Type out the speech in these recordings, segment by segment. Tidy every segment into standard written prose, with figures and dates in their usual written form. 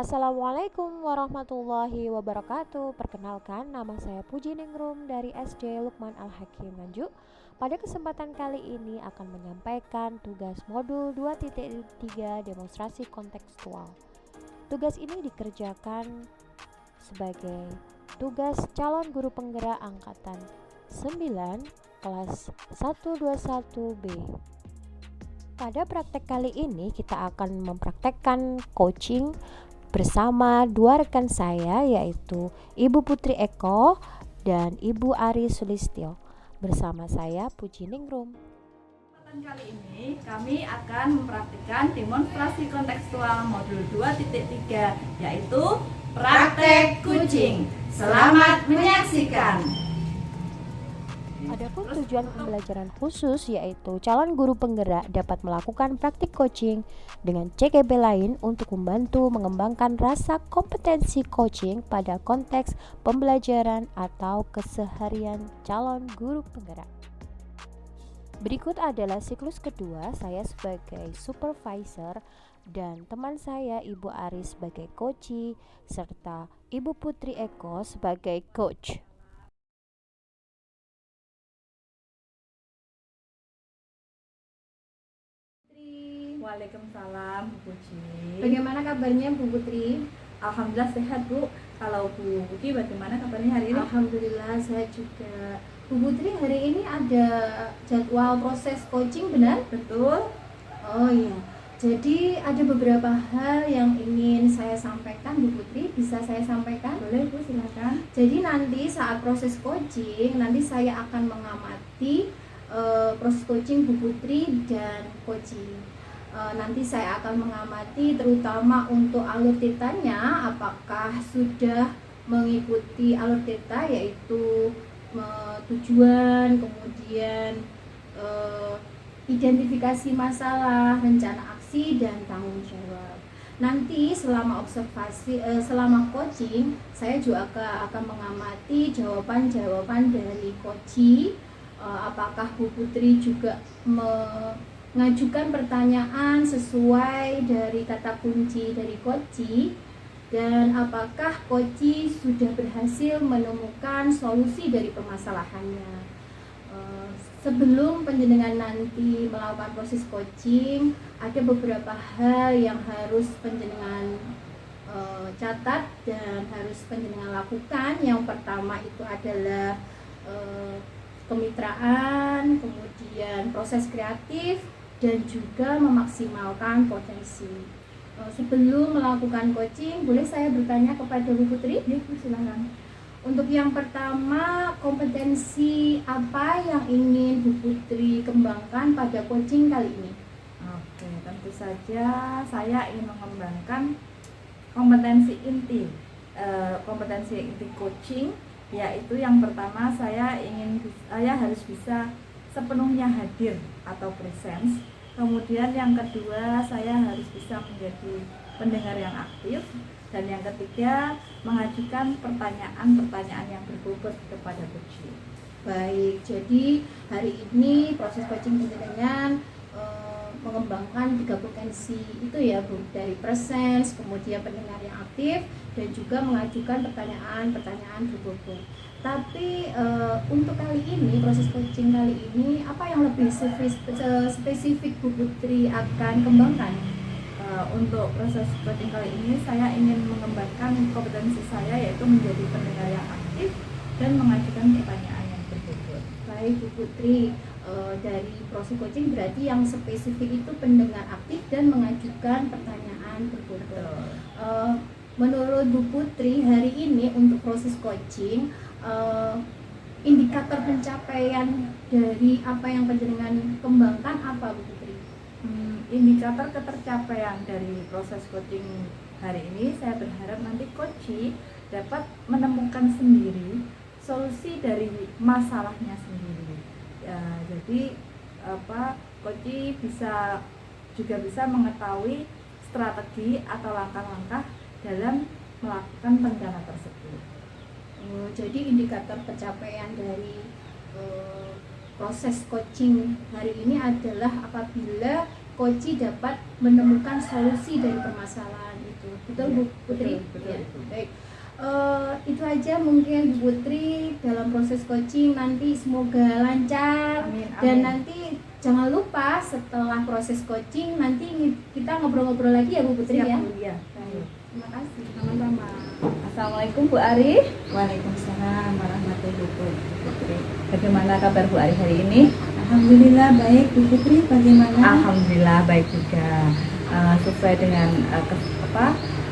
Assalamualaikum warahmatullahi wabarakatuh. Perkenalkan, nama saya Puji Ningrum dari SD Lukman Al-Hakim Nganjuk. Pada kesempatan kali ini akan menyampaikan tugas modul 2.3 demonstrasi kontekstual. Tugas ini dikerjakan sebagai tugas calon guru penggerak angkatan 9 kelas 121B. Pada praktek kali ini kita akan mempraktekkan coaching bersama dua rekan saya, yaitu Ibu Putri Eko dan Ibu Ari Sulistyo. Bersama saya Puji Ningrum. Kali ini kami akan mempraktikkan demonstrasi kontekstual modul 2.3, yaitu praktek kucing. Selamat menyaksikan. Adapun tujuan pembelajaran khusus yaitu calon guru penggerak dapat melakukan praktik coaching dengan CGB lain untuk membantu mengembangkan rasa kompetensi coaching pada konteks pembelajaran atau keseharian calon guru penggerak. Berikut adalah siklus kedua, saya sebagai supervisor dan teman saya Ibu Ari sebagai coachee serta Ibu Putri Eko sebagai coach. Waalaikumsalam Bu Puji. Bagaimana kabarnya Bu Putri? Alhamdulillah sehat Bu. Kalau Bu Puji bagaimana kabarnya hari ini? Alhamdulillah saya juga. Bu Putri, hari ini ada jadwal proses coaching, benar? Betul. Oh iya. Jadi ada beberapa hal yang ingin saya sampaikan Bu Putri, bisa saya sampaikan? Boleh Bu, silakan. Jadi nanti saat proses coaching, nanti saya akan mengamati proses coaching Bu Putri dan coaching. Nanti saya akan mengamati terutama untuk alur tetanya, apakah sudah mengikuti alur teta, yaitu tujuan, kemudian identifikasi masalah, rencana aksi, dan tanggung jawab. Nanti selama observasi, selama coaching, saya juga akan mengamati jawaban-jawaban dari coachee. Apakah Bu Putri juga mengajukan pertanyaan sesuai dari kata kunci dari coachee, dan apakah coachee sudah berhasil menemukan solusi dari permasalahannya. Sebelum penjenengan nanti melakukan proses coaching, ada beberapa hal yang harus penjenengan catat dan harus penjenengan lakukan. Yang pertama itu adalah kemitraan, kemudian proses kreatif, dan juga memaksimalkan potensi. Sebelum melakukan coaching, boleh saya bertanya kepada Bu Putri? Ya Bu, silakan. Untuk yang pertama, kompetensi apa yang ingin Bu Putri kembangkan pada coaching kali ini? Oke, tentu saja saya ingin mengembangkan kompetensi inti coaching, yaitu yang pertama saya harus bisa sepenuhnya hadir atau presence. Kemudian yang kedua, saya harus bisa menjadi pendengar yang aktif, dan yang ketiga, mengajukan pertanyaan-pertanyaan yang berbobot kepada coachee. Baik, jadi hari ini proses coaching dengan mengembangkan 3 potensi itu ya Bu, dari presence, kemudian pendengar yang aktif, dan juga mengajukan pertanyaan-pertanyaan berbobot. Tapi untuk kali ini, proses coaching kali ini, apa yang lebih spesifik Bu Putri akan kembangkan? Untuk proses coaching kali ini, saya ingin mengembangkan kompetensi saya, yaitu menjadi pendengar yang aktif dan mengajukan pertanyaan yang berbobot. Baik Bu Putri, dari proses coaching berarti yang spesifik itu pendengar aktif dan mengajukan pertanyaan berbobot. Menurut Bu Putri, hari ini untuk proses coaching, indikator pencapaian dari apa yang penjenengan kembangkan apa Bu Putri? Indikator ketercapaian dari proses coaching hari ini, saya berharap nanti coachee dapat menemukan sendiri solusi dari masalahnya sendiri. Ya, jadi coachee juga bisa mengetahui strategi atau langkah-langkah dalam melakukan rencana tersebut. Jadi indikator pencapaian dari proses coaching hari ini adalah apabila coachee dapat menemukan solusi dari permasalahan itu gitu. Betul Iya, Bu Putri? betul, Ya, Ibu. baik. Itu aja mungkin Bu Putri dalam proses coaching, nanti semoga lancar. Amin, Dan amin. nanti jangan lupa setelah proses coaching nanti kita ngobrol-ngobrol lagi ya Bu Putri Siap, ya. Bu. Iya. Baik, terima kasih. Sama-sama. Assalamualaikum Bu Ari. Waalaikumsalam warahmatullahi wabarakatuh. Bagaimana kabar Bu Ari hari ini? Alhamdulillah baik, Bu Putri bagaimana? Alhamdulillah baik juga. Sesuai dengan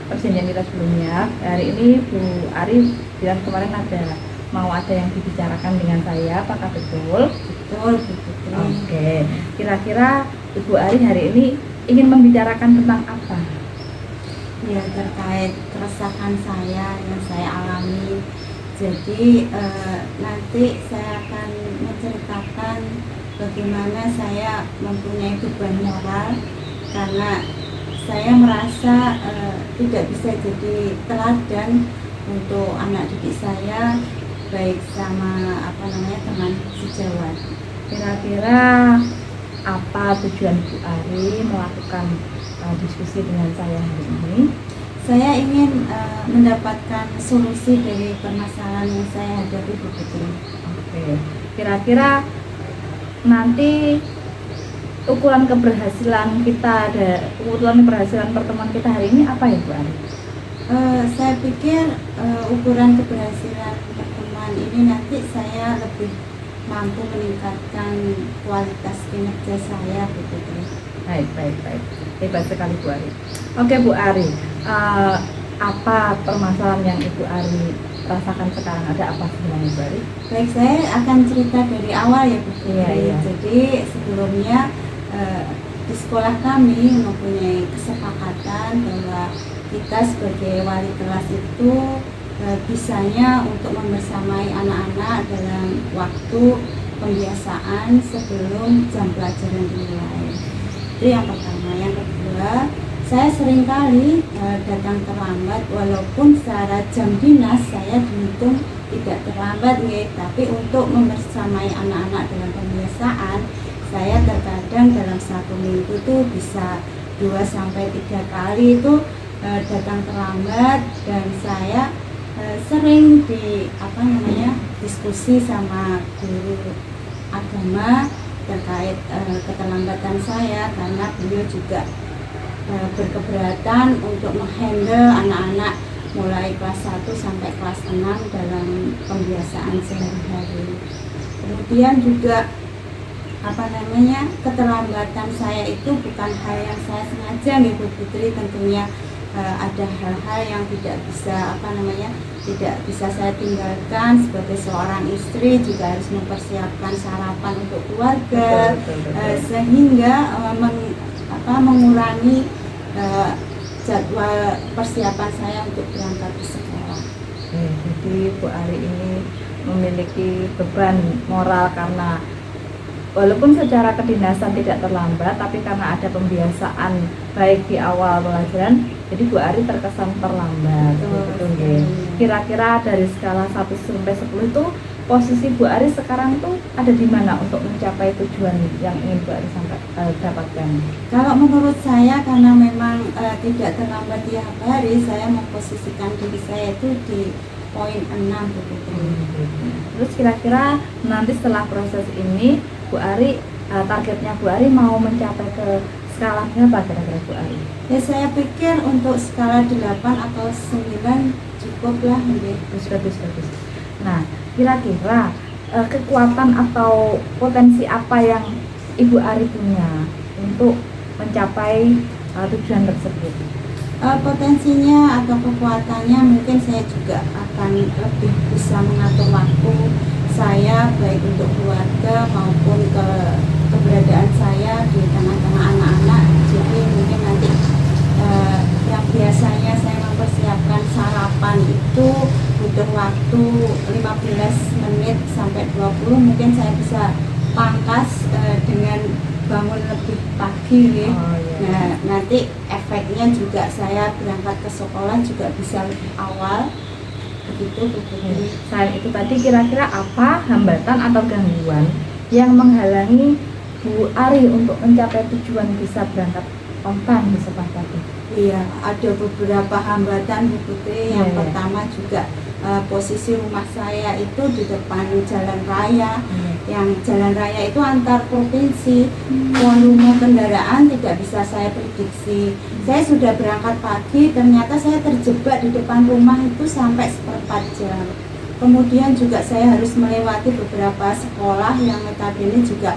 perjanjian kita sebelumnya, hari ini Bu Ari bilang kemarin mau ada yang dibicarakan dengan saya, apakah betul? Betul, Bu Putri. Oke, kira-kira Ibu Ari hari ini ingin membicarakan tentang apa? Ya, terkait keresahan saya yang saya alami. Jadi nanti saya akan menceritakan bagaimana saya mempunyai beban moral karena saya merasa tidak bisa jadi teladan untuk anak didik saya, baik sama teman sejawat. Kira-kira apa tujuan Bu Ari melakukan diskusi dengan saya hari ini? Saya ingin mendapatkan solusi dari permasalahan yang saya hadapi, Bu Putri. Oke, kira-kira nanti ukuran keberhasilan pertemuan kita hari ini apa ya Bu Ari? Saya pikir ukuran keberhasilan pertemuan ini nanti saya lebih mampu meningkatkan kualitas kinerja saya, Bu Putri. Baik. Hebat sekali Bu Ari. Oke Bu Ari, apa permasalahan yang Ibu Ari rasakan sekarang? Ada apa sebenarnya Bu Ari? Baik, saya akan cerita dari awal ya, Bu Putri. Iya. Jadi sebelumnya di sekolah kami mempunyai kesepakatan bahwa kita sebagai wali kelas itu bisanya untuk membersamai anak-anak dalam waktu pembiasaan sebelum jam pelajaran dimulai. Itu yang pertama. Yang kedua, saya seringkali datang terlambat walaupun secara jam dinas saya dihitung tidak terlambat nih, tapi untuk membersamai anak-anak dalam pembiasaan saya terkadang dalam satu minggu tuh bisa 2-3 kali itu datang terlambat, dan saya sering diskusi sama guru agama terkait keterlambatan saya karena beliau juga berkeberatan untuk menghandle anak-anak mulai kelas 1 sampai kelas 6 dalam pembiasaan sehari-hari. Kemudian juga keterlambatan saya itu bukan hal yang saya sengaja nih Bu Putri, tentunya ada hal-hal yang tidak bisa saya tinggalkan. Sebagai seorang istri juga harus mempersiapkan sarapan untuk keluarga, sehingga mengurangi jadwal persiapan saya untuk berangkat ke sekolah. Jadi Bu Ari ini memiliki beban moral karena walaupun secara kedinasan tidak terlambat, tapi karena ada pembiasaan baik di awal pelajaran, jadi Bu Ari terkesan terlambat. Betul. Kira-kira dari skala 1 sampai 10 itu posisi Bu Ari sekarang tuh ada di mana untuk mencapai tujuan yang ingin Bu Ari dapatkan? Kalau menurut saya, karena memang tidak terlambat tiap hari, saya memposisikan diri saya itu di poin 6 begitu. Terus kira-kira nanti setelah proses ini Bu Ari, targetnya Bu Ari mau mencapai ke skala berapa kira-kira Bu Ari? Ya, saya pikir untuk skala 8 atau 9 cukuplah. Bagus. Nah, kira-kira kekuatan atau potensi apa yang Ibu Ari punya untuk mencapai tujuan tersebut? Potensinya atau kekuatannya mungkin saya juga akan lebih bisa mengatur waktu saya, baik untuk keluarga maupun keberadaan saya di tengah-tengah anak-anak. Jadi mungkin nanti yang biasanya saya mempersiapkan sarapan itu butuh waktu 15 menit sampai 20, mungkin saya bisa pangkas dengan bangun lebih pagi ya. Nah, nanti efeknya juga saya berangkat ke sekolah juga bisa lebih awal. Begitu. Selain itu tadi kira-kira apa hambatan atau gangguan yang menghalangi Bu Ari untuk mencapai tujuan bisa berangkat on time di sekolah tadi? Iya, ada beberapa hambatan Bu Putri. Yang pertama juga posisi rumah saya itu di depan jalan raya. Yang jalan raya itu antar provinsi, volume kendaraan tidak bisa saya prediksi. Saya sudah berangkat pagi, ternyata saya terjebak di depan rumah itu sampai seperempat jam. Kemudian juga saya harus melewati beberapa sekolah yang notabene juga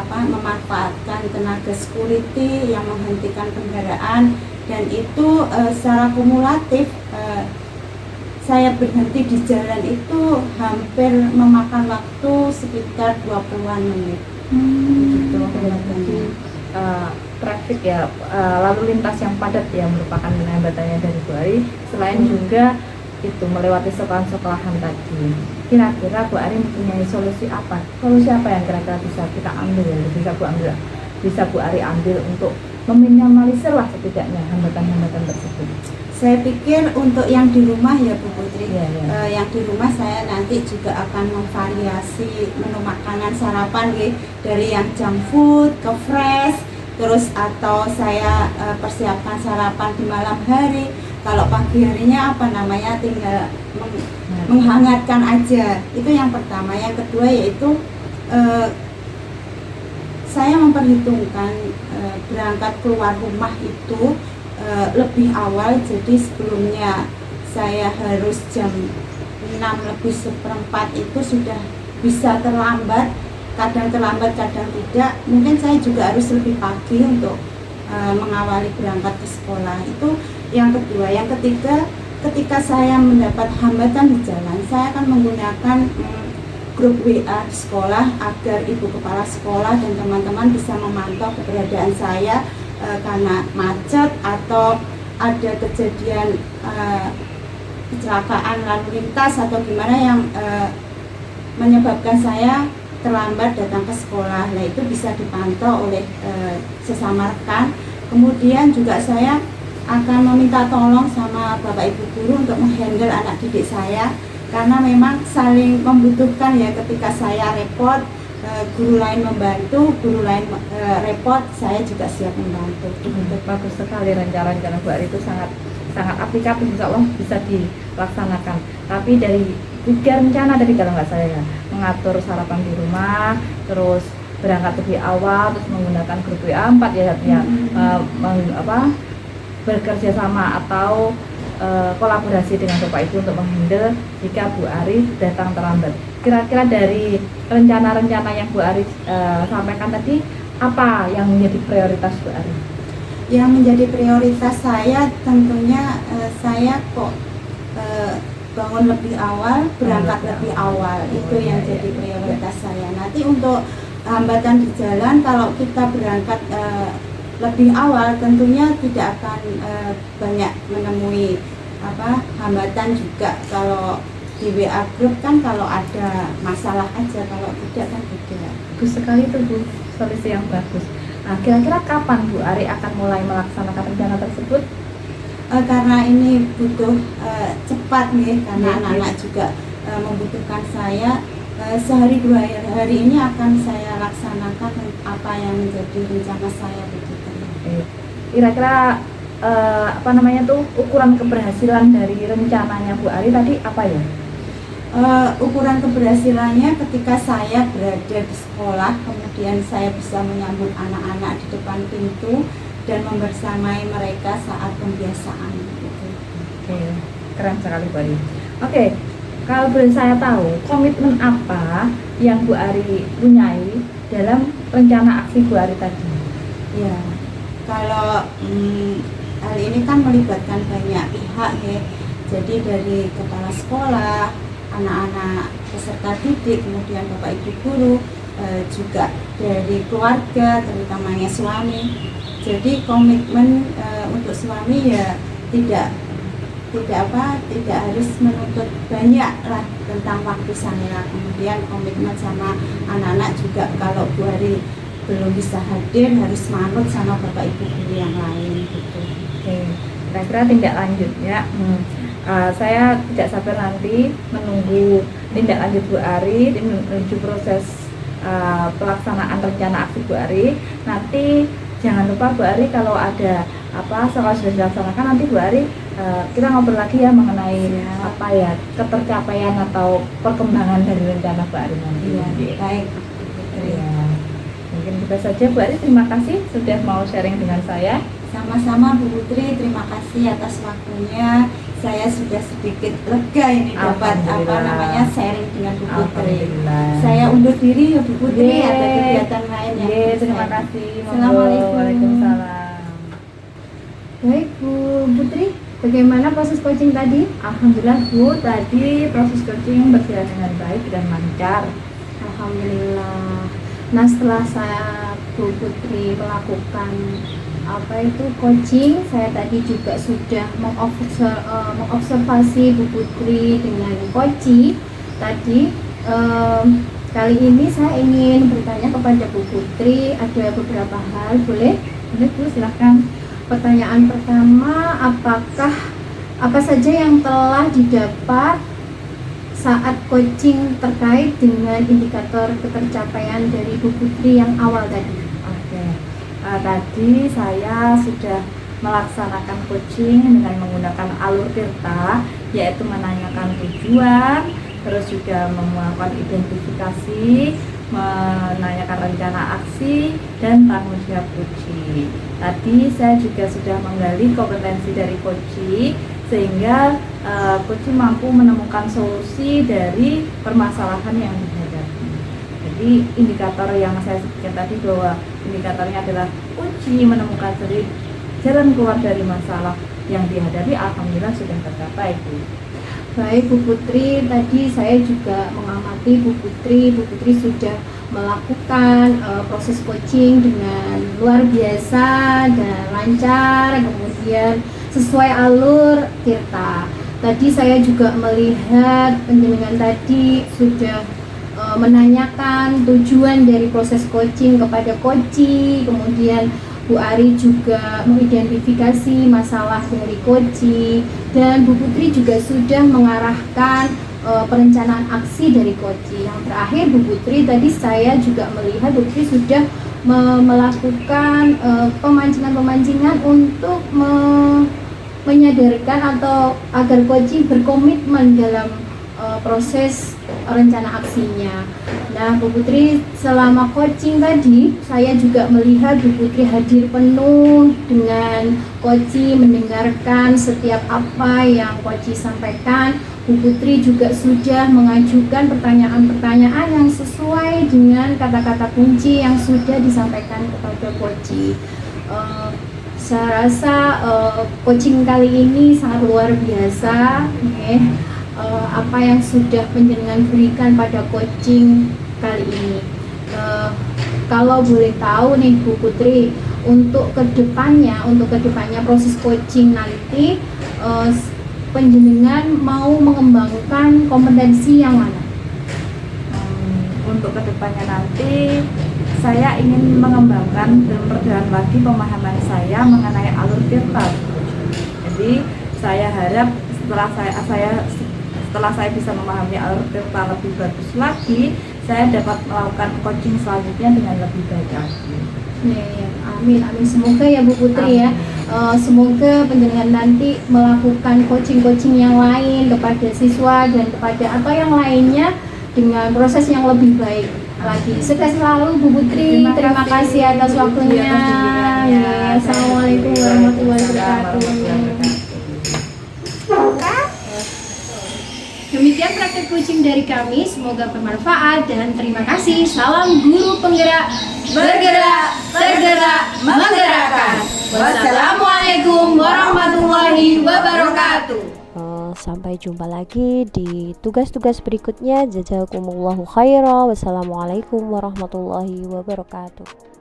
memanfaatkan tenaga security yang menghentikan kendaraan, dan itu secara kumulatif saya berhenti di jalan itu hampir memakan waktu sekitar 20-an menit. Gitu, Traffic ya, lalu lintas yang padat yang merupakan hambatannya dari Bu Ari, selain juga itu melewati sekolahan-sekolahan tadi. Kira-kira Bu Ari mempunyai solusi apa? Solusi apa yang kira-kira bisa kita ambil, bisa Bu Ari ambil untuk meminimalisir lah setidaknya hambatan-hambatan tersebut? Saya pikir untuk yang di rumah ya Bu Putri, ya. yang di rumah saya nanti juga akan memvariasi menu makanan sarapan dari yang junk food ke fresh, terus atau saya persiapkan sarapan di malam hari. Kalau pagi harinya tinggal menghangatkan aja. Itu yang pertama. Yang kedua yaitu saya memperhitungkan berangkat keluar rumah itu lebih awal. Jadi sebelumnya saya harus jam 6:04 itu sudah bisa terlambat, kadang terlambat kadang tidak. Mungkin saya juga harus lebih pagi untuk mengawali berangkat ke sekolah. Itu yang kedua. Yang ketiga, ketika saya mendapat hambatan di jalan, saya akan menggunakan grup WA di sekolah agar ibu kepala sekolah dan teman-teman bisa memantau keberadaan saya karena macet atau ada kejadian kecelakaan lalu lintas atau gimana yang menyebabkan saya terlambat datang ke sekolah. Nah, itu bisa dipantau oleh sesama rekan. Kemudian juga saya akan meminta tolong sama Bapak Ibu guru untuk menghandle anak didik saya, karena memang saling membutuhkan ya. Ketika saya repot, guru lain membantu, guru lain repot, saya juga siap membantu. Bagus sekali rencana-rencana Bu Ari itu sangat aplikatif, insya Allah bisa dilaksanakan. Tapi dari 3 rencana tadi kalau nggak saya mengatur sarapan di rumah, terus berangkat lebih awal, terus menggunakan grup WA 4 ya, bekerja sama atau kolaborasi dengan Bapak Ibu untuk menghandle jika Bu Ari datang terlambat. Kira-kira dari rencana-rencana yang Bu Ari sampaikan tadi, apa yang menjadi prioritas Bu Ari? Yang menjadi prioritas saya tentunya saya bangun lebih awal, berangkat lebih awal. Itu yang jadi prioritas saya. Nanti untuk hambatan di jalan, kalau kita berangkat lebih awal tentunya tidak akan banyak menemui hambatan juga. Kalau di WA group kan kalau ada masalah aja, kalau tidak kan tidak. Bagus sekali itu Bu, solusi yang bagus. Nah, kira-kira kapan Bu Ari akan mulai melaksanakan rencana tersebut? Karena ini butuh cepat nih, karena anak-anak juga membutuhkan saya. Sehari 2 hari ini akan saya laksanakan apa yang menjadi rencana saya begitu. Kira-kira ukuran keberhasilan dari rencananya Bu Ari tadi apa ya? Ukuran keberhasilannya ketika saya berada di sekolah, kemudian saya bisa menyambut anak-anak di depan pintu dan membersamai mereka saat pembiasaan gitu. Oke, keren sekali Bu Ari. Oke, kalau boleh saya tahu, komitmen apa yang Bu Ari punyai dalam rencana aksi Bu Ari tadi? Ya, kalau hal ini kan melibatkan banyak pihak ya. Jadi dari kepala sekolah, anak-anak peserta didik, kemudian Bapak Ibu guru, juga dari keluarga, terutamanya suami. Jadi komitmen untuk suami ya tidak harus menuntut banyak lah tentang waktu saya. Kemudian komitmen sama anak-anak juga, kalau Bu Ari belum bisa hadir harus manut sama Bapak Ibu guru yang lain gitu. Oke, kira-kira tindak lanjutnya saya tidak sabar nanti menunggu tindak lanjut Bu Ari menuju proses pelaksanaan rencana aksi Bu Ari. Nanti jangan lupa Bu Ari kalau ada setelah sudah dilaksanakan nanti Bu Ari kita ngobrol lagi ya mengenai ketercapaian atau perkembangan dari rencana Bu Ari nanti. Iya, baik. Ya. Mungkin kita saja Bu Ari, terima kasih sudah mau sharing dengan saya. Sama-sama Bu Putri, terima kasih atas waktunya. Saya sudah sedikit lega ini dapat sharing dengan Bu Putri. Saya undur diri ya Bu Putri, ada kegiatan lain yang terima kasih. Assalamualaikum. Waalaikumsalam. Baik Bu Putri, bagaimana proses coaching tadi? Alhamdulillah Bu, tadi proses coaching berjalan dengan baik dan lancar. Alhamdulillah. Nah, setelah saya Bu Putri melakukan coaching, saya tadi juga sudah mengobservasi Bu Putri dengan coaching tadi. Kali ini saya ingin bertanya kepada Bu Putri, ada beberapa hal, boleh Bu, silahkan. Pertanyaan pertama, apa saja yang telah didapat saat coaching terkait dengan indikator ketercapaian dari Bu Putri yang awal tadi? Tadi saya sudah melaksanakan coaching dengan menggunakan alur Tirta, yaitu menanyakan tujuan, terus juga melakukan identifikasi, menanyakan rencana aksi, dan tanggung jawab coaching. Tadi saya juga sudah menggali kompetensi dari coaching, sehingga coaching mampu menemukan solusi dari permasalahan yang dihadapi. Jadi indikator yang saya sebutkan tadi bahwa indikatornya adalah kunci menemukan jalan keluar dari masalah yang dihadapi, alhamdulillah sudah tercapai Bu. Baik Bu Putri, tadi saya juga mengamati Bu Putri sudah melakukan proses coaching dengan luar biasa dan lancar, kemudian sesuai alur Tirta. Tadi saya juga melihat penjenengan tadi sudah menanyakan tujuan dari proses coaching kepada coaching, kemudian Bu Ari juga mengidentifikasi masalah dari coaching, dan Bu Putri juga sudah mengarahkan perencanaan aksi dari coaching. Yang terakhir Bu Putri, tadi saya juga melihat Bu Putri sudah melakukan pemancingan untuk menyadarkan atau agar coaching berkomitmen dalam proses rencana aksinya. Nah Bu Putri, selama coaching tadi saya juga melihat Bu Putri hadir penuh dengan coaching, mendengarkan setiap apa yang coaching sampaikan. Bu Putri juga sudah mengajukan pertanyaan-pertanyaan yang sesuai dengan kata-kata kunci yang sudah disampaikan kepada coaching. Saya rasa coaching kali ini sangat luar biasa, apa yang sudah penjenengan berikan pada coaching kali ini. Kalau boleh tahu nih Bu Putri, untuk kedepannya proses coaching nanti, penjenengan mau mengembangkan kompetensi yang mana? Untuk kedepannya nanti saya ingin mengembangkan dan memperdalam lagi pemahaman saya mengenai alur Tirta. Jadi saya harap setelah saya bisa memahami alur Tirta lebih bagus lagi, saya dapat melakukan coaching selanjutnya dengan lebih baik lagi. Amin. Semoga ya Bu Putri. Amin. Semoga penjenengan nanti melakukan coaching yang lain kepada siswa dan kepada atau yang lainnya dengan proses yang lebih baik lagi. Sukses selalu Bu Putri. Terima kasih atas waktunya. Assalamualaikum warahmatullahi wabarakatuh. Demikian praktek coaching dari kami, semoga bermanfaat dan terima kasih. Salam guru penggerak, bergerak, tergerak, menggerakkan. Wassalamualaikum warahmatullahi wabarakatuh. Sampai jumpa lagi di tugas-tugas berikutnya. Jazakumullahu khairan. Wassalamualaikum warahmatullahi wabarakatuh.